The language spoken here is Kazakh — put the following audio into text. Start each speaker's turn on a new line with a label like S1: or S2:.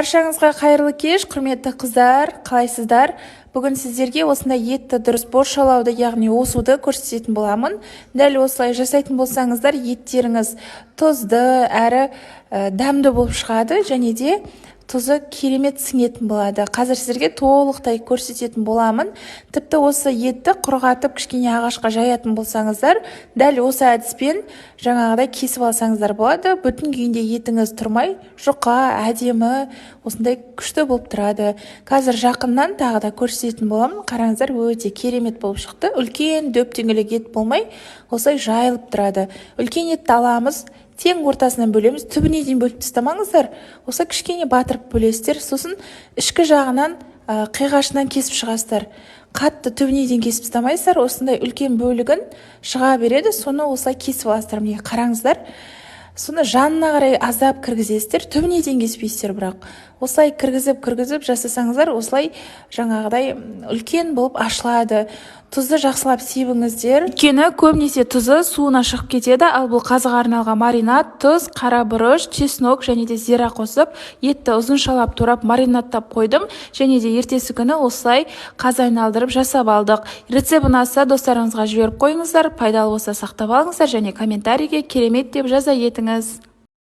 S1: Баршаңызға қайырлы кеш, құрметті қыздар, қалайсыздар? Бүгін сіздерге осындай етті дұрыс боршалауды, яғни осуды көрсететін боламын. Дәл осылай жасайтын болсаңыздар, еттеріңіз тұзды әрі дәмді болып шығады, және де тұзы керемет сіңетін болады. Қазір сіздерге толықтай көрсететін боламын. Тіпті осы етті құрғатып кішкене ағашқа жаятын болсаңыздар, дәл осы әдіспен жаңағыдай кесіп алсаңыздар болады. Бүтін күйінде етіңіз тұрмай, жұқа, әдемі, осындай күшті болып тұрады. Қазір жақыннан тағы да көрсететін боламын. Қараңыздар, өте керемет болып шықты. Үлкен дөп дөңгелек ет болмай, осылай жайылып тұрады. Үлкен етті аламыз, тең ортасынан бөлеміз, түбіне дейін бөліп тастамаңыздар. Осы кішкене батырып бөлесіздер, сосын ішкі жағынан қиғашынан кесіп шығасыздар. Қатты түбіне дейін кесіп тастамайсыздар, осындай үлкен бөлігін шыға береді, соны осылай кесіп аласыздар. Міне қараңыздар, соны жанына қарай аздап кіргізесіздер, түбіне дейін кеспейсіздер, бірақ осылай кіргізіп жасасаңыздар, осылай жаңағыдай үлкен болып ашылады. Тұзды жақсылап себіңіздер. Өйткені көбінесе тұзы суына шығып кетеді, ал бұл қазыға арналған маринад, тұз, қара бұрыш, чеснок және де зира қосып, етті ұзыншалап турап маринадтап қойдым, және де ертесі күні осылай қазы айналдырып жасап алдық. Рецепт ұнаса достарыңызға жіберіп қойыңыздар, пайдалы болса сақтап алыңыздар және комментарийге керемет деп жаза кетіңіз.